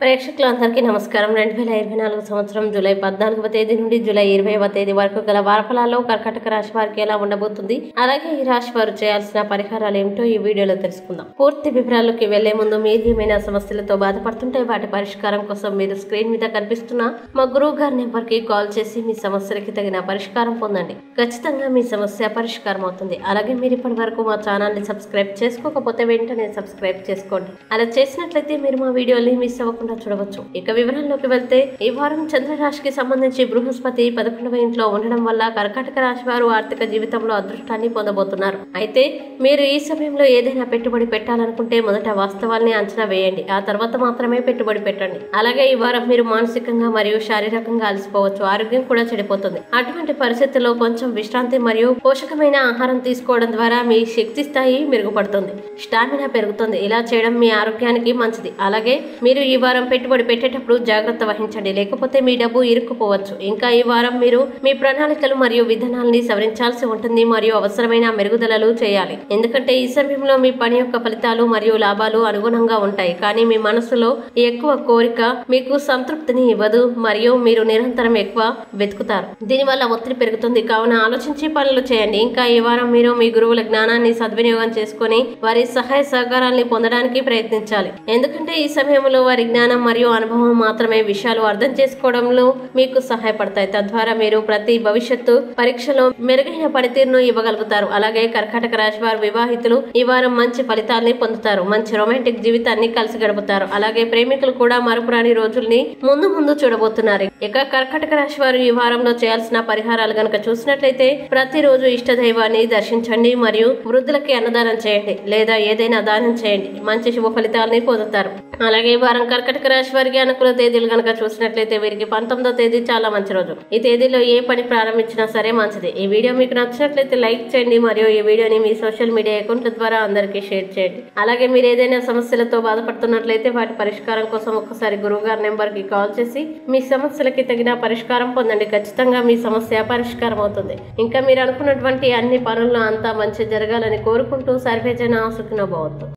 ప్రేక్షకులందరికీ నమస్కారం. 2024 సంవత్సరం జూలై 14వ తేదీ నుండి జూలై 20వ తేదీ వరకు గల వారఫలాల్లో కర్కాటక రాశి వారికి ఎలా ఉండబోతుంది, అలాగే ఈ రాశి వారు చేయాల్సిన పరిహారాలు ఏమిటో ఈ వీడియోలో తెలుసుకుందాం. పూర్తి వివరాల్లోకి వెళ్లే ముందు మీరు ఏమైనా సమస్యలతో బాధపడుతుంటే వాటి పరిష్కారం కోసం మీరు స్క్రీన్ మీద కనిపిస్తున్న మా గురువు గారి నెంబర్ కి కాల్ చేసి మీ సమస్యలకి తగిన పరిష్కారం పొందండి. ఖచ్చితంగా మీ సమస్య పరిష్కారం అవుతుంది. అలాగే మీరు ఇప్పటి వరకు మా ఛానల్ ని సబ్స్క్రైబ్ చేసుకోకపోతే వెంటనే సబ్స్క్రైబ్ చేసుకోండి. అలా చేసినట్లయితే మీరు మా వీడియోని మిస్ అవ్వకుండా చూడవచ్చు. ఇక వివరాల్లోకి వెళ్తే, ఈ వారం చంద్ర రాశికి సంబంధించి బృహస్పతి 11వ ఇంట్లో ఉండడం వల్ల కర్కాటక రాశి వారు ఆర్థిక జీవితంలో అదృష్టాన్ని పొందబోతున్నారు. అయితే మీరు ఈ సమయంలో ఏదైనా పెట్టుబడి పెట్టాలనుకుంటే మొదట వాస్తవాల్ని అంచనా వేయండి, ఆ తర్వాత మాత్రమే పెట్టుబడి పెట్టండి. అలాగే ఈ వారం మీరు మానసికంగా మరియు శారీరకంగా అలసిపోవచ్చు, ఆరోగ్యం కూడా చెడిపోతుంది. అటువంటి పరిస్థితుల్లో కొంచెం విశ్రాంతి మరియు పోషకమైన ఆహారం తీసుకోవడం ద్వారా మీ శక్తి స్థాయి మెరుగుపడుతుంది, స్టామినా పెరుగుతుంది. ఇలా చేయడం మీ ఆరోగ్యానికి మంచిది. అలాగే మీరు ఈ వారం పెట్టుబడి పెట్టేటప్పుడు జాగ్రత్త వహించండి, లేకపోతే మీ డబ్బు ఇరుక్కుపోవచ్చు. ఇంకా ఈ వారం మీరు మీ ప్రణాళికలు మరియు విధానాలని సవరించాల్సి ఉంటుంది మరియు అవసరమైన మెరుగుదలలు చేయాలి. ఎందుకంటే ఈ సమయంలో మీ పని యొక్క ఫలితాలు మరియు లాభాలు అనుగుణంగా ఉంటాయి, కానీ మీ మనసులో ఎక్కువ కోరిక మీకు సంతృప్తిని ఇవ్వదు మరియు మీరు నిరంతరం ఎక్కువ వెతుకుతారు. దీనివల్ల ఒత్తిడి పెరుగుతుంది. కావున ఆలోచించి పనులు చేయండి. ఇంకా ఈ వారం మీరు మీ గురువుల జ్ఞానాన్ని సద్వినియోగం చేసుకుని వారి సహాయ సహకారాన్ని పొందడానికి ప్రయత్నించాలి. ఎందుకంటే ఈ సమయంలో వారి జ్ఞానం మరియు అనుభవం మాత్రమే విషయాలు అర్థం చేసుకోవడంలో మీకు సహాయపడతాయి. తద్వారా మీరు ప్రతి భవిష్యత్తు పరీక్షలో మెరుగైన పనితీరును ఇవ్వగలుగుతారు. అలాగే కర్కాటక రాశి వారు వివాహితులు ఈ వారం మంచి ఫలితాలని పొందుతారు, మంచి రొమాంటిక్ జీవితాన్ని కలిసి గడుపుతారు. అలాగే ప్రేమికులు కూడా మరపురాని రోజుల్ని ముందు చూడబోతున్నారు. ఇక కర్కాటక రాశి వారు ఈ వారంలో చేయాల్సిన పరిహారాలు గనక చూసినట్లయితే, ప్రతిరోజు ఇష్ట దైవాన్ని దర్శించండి మరియు వృద్ధులకి అన్నదానం చేయండి లేదా ఏదైనా దానం చేయండి, మంచి శుభ ఫలితాలని పొందుతారు. అలాగే ఈ వారం కర్కాటక రాశి వారికి అనుకూల తేదీలు గనక చూసినట్లయితే వీరికి 19వ తేదీ చాలా మంచి రోజు. ఈ తేదీలో ఏ పని ప్రారంభించినా సరే మంచిది. ఈ వీడియో మీకు నచ్చినట్లయితే లైక్ చేయండి మరియు ఈ వీడియోని మీ సోషల్ మీడియా అకౌంట్ల ద్వారా అందరికీ షేర్ చేయండి. అలాగే మీరు ఏదైనా సమస్యలతో బాధపడుతున్నట్లయితే వాటి పరిష్కారం కోసం ఒక్కసారి గురువు గారి నెంబర్ కి కాల్ చేసి మీ సమస్యలకి తగిన పరిష్కారం పొందండి. ఖచ్చితంగా మీ సమస్య పరిష్కారం అవుతుంది. ఇంకా మీరు అనుకున్నటువంటి అన్ని పనుల్లో అంతా మంచి జరగాలని కోరుకుంటూ సర్వేజన సుఖినో భవంతు.